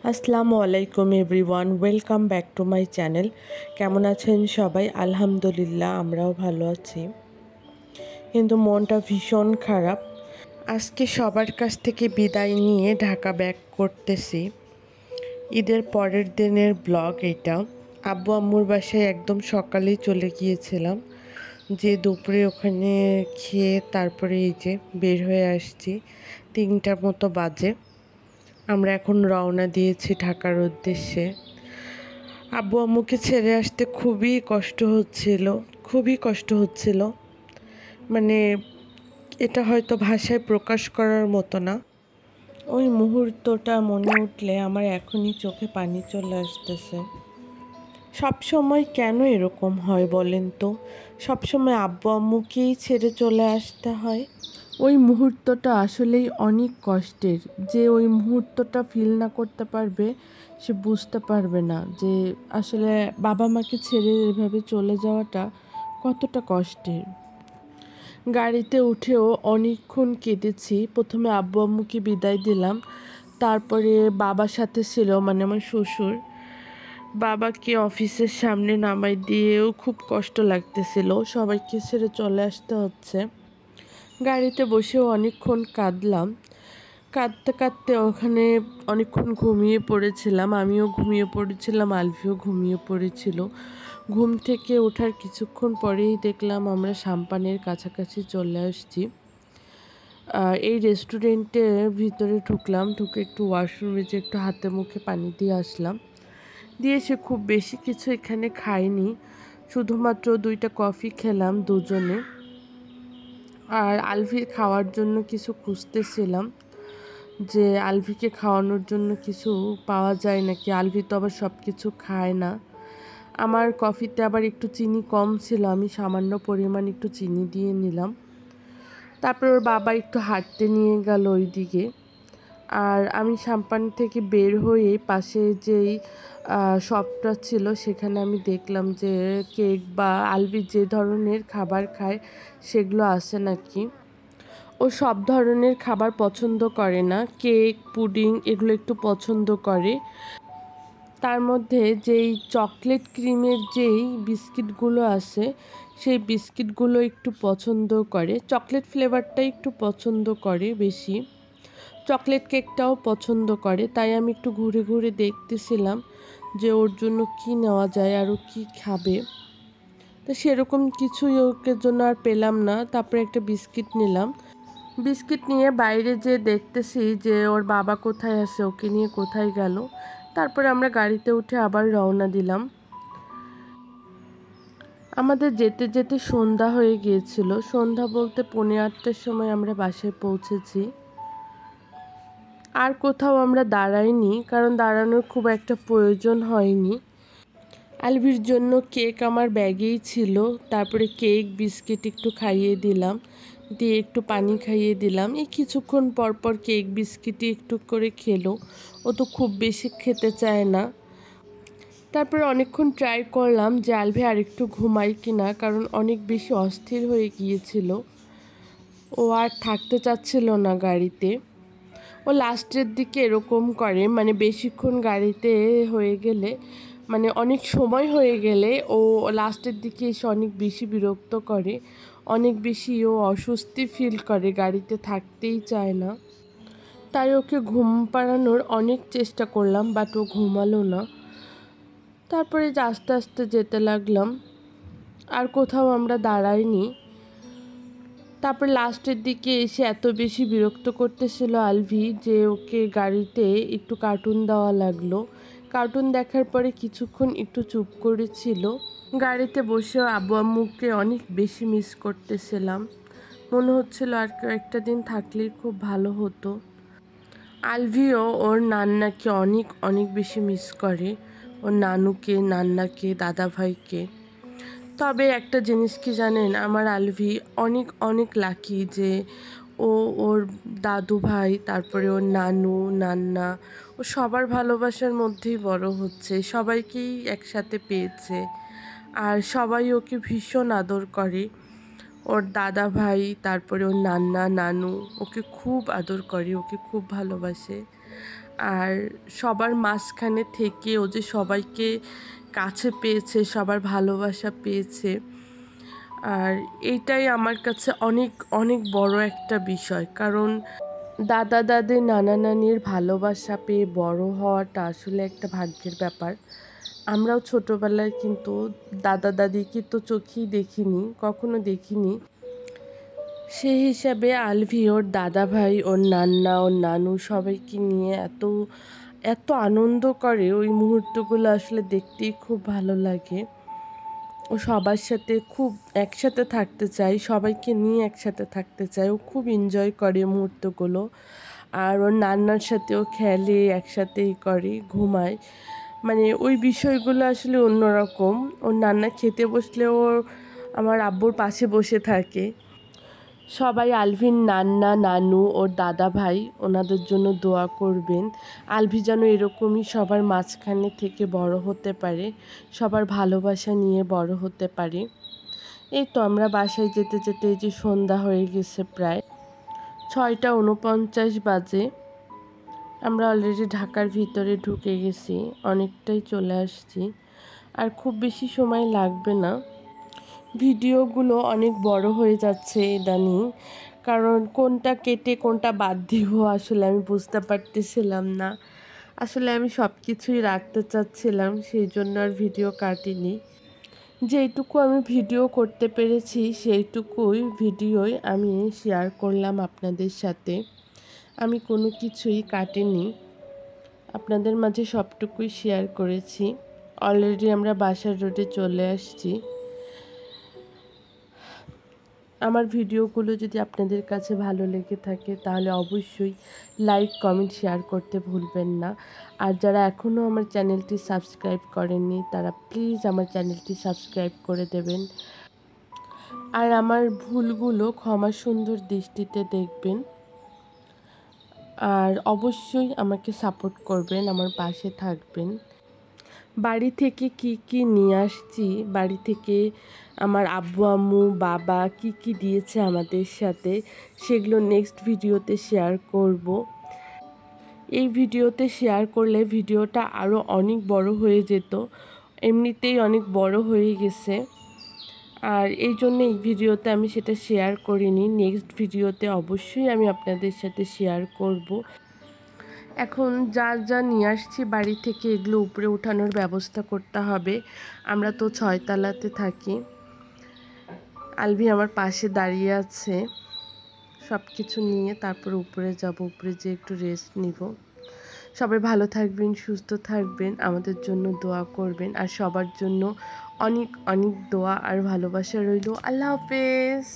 আসসালামু আলাইকুম everyone, welcome back to my channel. কেমন আছেন সবাই? আলহামদুলিল্লাহ, আমরাও ভালো আছি, কিন্তু মনটা ভীষণ খারাপ। আজকে সবার কাছ থেকে বিদায় নিয়ে ঢাকা ব্যাক করতেছি। ঈদের পরের দিনের ব্লগ এটা। আব্বু আম্মুর বাসায় একদম সকালেই চলে গিয়েছিলাম, যে দুপুরে ওখানে খেয়ে তারপরে এই যে বের হয়ে আসছি। 3টার মতো বাজে। আমরা এখন রওনা দিয়েছি ঢাকার উদ্দেশ্যে। আব্বু আম্মুকে ছেড়ে আসতে খুবই কষ্ট হচ্ছিল। মানে এটা হয়তো ভাষায় প্রকাশ করার মতো না। ওই মুহূর্তটা মনে উঠলে আমার এখনই চোখে পানি চলে আসতেছে। সব সময় কেন এরকম হয় বলেন তো? সব সময় আব্বু আম্মুকেই ছেড়ে চলে আসতে হয়। ওই মুহূর্তটা আসলেই অনেক কষ্টের। যে ওই মুহূর্তটা ফিল না করতে পারবে, সে বুঝতে পারবে না যে আসলে বাবা মাকে ছেড়ে এভাবে চলে যাওয়াটা কতটা কষ্টের। গাড়িতে উঠেও অনেকক্ষণ কেঁদেছি। প্রথমে আব্বু আম্মুকে বিদায় দিলাম, তারপরে বাবার সাথে ছিল মানে আমার শ্বশুর। বাবাকে অফিসের সামনে নামাই দিয়েও খুব কষ্ট লাগতেছিল। সবাইকে ছেড়ে চলে আসতে হচ্ছে। গাড়িতে বসেও অনেকক্ষণ কাঁদলাম। কাঁদতে কাঁদতে ওখানে অনেকক্ষণ ঘুমিয়ে পড়েছিলাম। আমিও ঘুমিয়ে পড়েছিলাম, আলভিও ঘুমিয়ে পড়েছিল। ঘুম থেকে ওঠার কিছুক্ষণ পরেই দেখলাম আমরা সাম্পানের কাছাকাছি চলে আসছি। এই রেস্টুরেন্টের ভিতরে ঢুকলাম, ঢুকে একটু ওয়াশরুমে যে একটু হাতে মুখে পানি দিয়ে আসলাম। দিয়ে সে খুব বেশি কিছু এখানে খাইনি, শুধুমাত্র 2টা কফি খেলাম দুজনে। আর আলভির খাওয়ার জন্য কিছু খুঁজতেছিলাম, যে আলভিকে খাওয়ানোর জন্য কিছু পাওয়া যায় নাকি। আলভি তো আবার সব কিছু খায় না। আমার কফিতে আবার একটু চিনি কম ছিল, আমি সামান্য পরিমাণ একটু চিনি দিয়ে নিলাম। তারপর ওর বাবা একটু হাঁটতে নিয়ে গেল ওই দিকে। আর আমি সাম্পান থেকে বের হয়ে পাশে যেই শপটা ছিল সেখানে আমি দেখলাম যে কেক বা আলভি যে ধরনের খাবার খায় সেগুলো আছে নাকি। ও সব ধরনের খাবার পছন্দ করে না, কেক পুডিং এগুলো একটু পছন্দ করে। তার মধ্যে যেই চকলেট ক্রিমের যেই বিস্কিটগুলো আছে সেই বিস্কিটগুলো একটু পছন্দ করে, চকলেট ফ্লেভারটাই একটু পছন্দ করে বেশি। চকলেট কেকটাও পছন্দ করে। তাই আমি একটু ঘুরে ঘুরে দেখতেছিলাম যে ওর জন্য কি নেওয়া যায় আর ও কী খাবে। তো সেরকম কিছুই ওকে জন্য আর পেলাম না। তারপরে একটা বিস্কিট নিলাম। বিস্কিট নিয়ে বাইরে যেয়ে দেখতেছি যে ওর বাবা কোথায় আছে, ওকে নিয়ে কোথায় গেল। তারপরে আমরা গাড়িতে উঠে আবার রওনা দিলাম। আমাদের যেতে যেতে সন্ধ্যা হয়ে গিয়েছিল। সন্ধ্যা বলতে 8:45টার সময় আমরা বাসায় পৌঁছেছি। আর কোথাও আমরা দাঁড়াইনি, কারণ দাঁড়ানোর খুব একটা প্রয়োজন হয়নি। আলভির জন্য কেক আমার ব্যাগেই ছিল। তারপরে কেক বিস্কিট একটু খাইয়ে দিলাম, দিয়ে একটু পানি খাইয়ে দিলাম। এই কিছুক্ষণ পর পর কেক বিস্কিটই একটু করে খেলো। ও তো খুব বেশি খেতে চায় না। তারপরে অনেকক্ষণ ট্রাই করলাম যে আলভি আর একটু ঘুমাই কিনা, কারণ অনেক বেশি অস্থির হয়ে গিয়েছিল। ও আর থাকতে চাচ্ছিল না গাড়িতে। ও লাস্টের দিকে এরকম করে, মানে বেশিক্ষণ গাড়িতে হয়ে গেলে, মানে অনেক সময় হয়ে গেলে ও লাস্টের দিকে এসে অনেক বেশি বিরক্ত করে, অনেক বেশি ও অস্বস্তি ফিল করে, গাড়িতে থাকতেই চায় না। তাই ওকে ঘুম পাড়ানোর অনেক চেষ্টা করলাম, বাট ও ঘুমালো না। তারপরে যে আস্তে আস্তে যেতে লাগলাম, আর কোথাও আমরা দাঁড়াইনি। তারপর লাস্টের দিকে এসে এত বেশি বিরক্ত করতেছিল আলভি যে ওকে গাড়িতে একটু কার্টুন দেওয়া লাগলো। কার্টুন দেখার পরে কিছুক্ষণ একটু চুপ করেছিল। গাড়িতে বসেও আব্বু আম্মুকে অনেক বেশি মিস করতেছিলাম। মনে হচ্ছিল আর কয়েকটা দিন থাকলেই খুব ভালো হতো। আলভিও ওর নান্নাকে অনেক অনেক বেশি মিস করে, ওর নানুকে, নান্নাকে, দাদা ভাইকে। তবে একটা জিনিস কি জানেন, আমার আলভি অনেক অনেক লাকি যে ও ওর দাদু ভাই, তারপরে ওর নানু, নান্না, ও সবার ভালোবাসার মধ্যেই বড় হচ্ছে, সবাইকেই একসাথে পেয়েছে। আর সবাই ওকে ভীষণ আদর করে। ওর দাদা ভাই, তারপরে ওর নান্না, নানু ওকে খুব আদর করে, ওকে খুব ভালোবাসে। আর সবার মাঝখানে থেকে ও যে সবাইকে কাছে পেয়েছে, সবার ভালোবাসা পেয়েছে, আর এইটাই আমার কাছে অনেক অনেক বড় একটা বিষয়। কারণ দাদা দাদি নানা নানির ভালোবাসা পেয়ে বড় হওয়াটা আসলে একটা ভাগ্যের ব্যাপার। আমরাও ছোটোবেলায় কিন্তু দাদা দাদিকে তো চোখেই দেখিনি, কখনো দেখিনি। সেই হিসাবে আলভি ওর দাদা ভাই, ওর নান্না, ওর নানু সবাইকে নিয়ে এত এত আনন্দ করে, ওই মুহূর্তগুলো আসলে দেখতেই খুব ভালো লাগে। ও সবার সাথে খুব একসাথে থাকতে চায়, সবাইকে নিয়ে একসাথে থাকতে চায়, ও খুব এনজয় করে মুহূর্তগুলো। আর ওর নান্নার সাথেও খেলে, একসাথেই করে, ঘুমায়। মানে ওই বিষয়গুলো আসলে অন্যরকম। ওর নান্না খেতে বসলে ওর আমার আব্বুর পাশে বসে থাকে। সবাই আলভির নান্না, নানু, ওর দাদা ভাই ওনাদের জন্য দোয়া করবেন। আলভি যেন এরকমই সবার মাঝখানে থেকে বড় হতে পারে, সবার ভালোবাসা নিয়ে বড় হতে পারে। এই তো আমরা বাসায় যেতে যেতে এই যে সন্ধ্যা হয়ে গেছে, প্রায় 6:49 বাজে। আমরা অলরেডি ঢাকার ভিতরে ঢুকে গেছি, অনেকটাই চলে আসছি, আর খুব বেশি সময় লাগবে না। ভিডিওগুলো অনেক বড় হয়ে যাচ্ছে ইদানিং, কারণ কোনটা কেটে কোনটা বাদ দিব আসলে আমি বুঝতে পারতেছিলাম না। আসলে আমি সব কিছুই রাখতে চাচ্ছিলাম, সেই জন্য আর ভিডিও কাটিনি। যেইটুকু আমি ভিডিও করতে পেরেছি সেইটুকুই ভিডিওই আমি শেয়ার করলাম আপনাদের সাথে। আমি কোনো কিছুই কাটিনি, আপনাদের মাঝে সবটুকুই শেয়ার করেছি। অলরেডি আমরা বাসার রোডে চলে আসছি। আমার ভিডিওগুলো যদি আপনাদের কাছে ভালো লেগে থাকে তাহলে অবশ্যই লাইক, কমেন্ট, শেয়ার করতে ভুলবেন না। আর যারা এখনও আমার চ্যানেলটি সাবস্ক্রাইব করেননি তারা প্লিজ আমার চ্যানেলটি সাবস্ক্রাইব করে দেবেন। আর আমার ভুলগুলো ক্ষমা সুন্দর দৃষ্টিতে দেখবেন। আর অবশ্যই আমাকে সাপোর্ট করবেন, আমার পাশে থাকবেন। বাড়ি থেকে কি কি নিয়ে আসছি, বাড়ি থেকে আমার আব্বু আম্মু বাবা কি কি দিয়েছে আমাদের সাথে, সেগুলো নেক্সট ভিডিওতে শেয়ার করব। এই ভিডিওতে শেয়ার করলে ভিডিওটা আরও অনেক বড় হয়ে যেত, এমনিতেই অনেক বড় হয়ে গেছে। আর এই জন্য এই ভিডিওতে আমি সেটা শেয়ার করিনি, নেক্সট ভিডিওতে অবশ্যই আমি আপনাদের সাথে শেয়ার করব। এখন যা যা নিয়ে আসছি বাড়ি থেকে এগুলো উপরে ওঠানোর ব্যবস্থা করতে হবে। আমরা তো 6 তলাতে থাকি। আলভি আমার পাশে দাঁড়িয়ে আছে, সব কিছু নিয়ে তারপর উপরে যাব, উপরে যেয়ে একটু রেস্ট নিব। সবাই ভালো থাকবেন, সুস্থ থাকবেন, আমাদের জন্য দোয়া করবেন, আর সবার জন্য অনেক অনেক দোয়া আর ভালোবাসা রইল। আল্লাহ হাফেজ।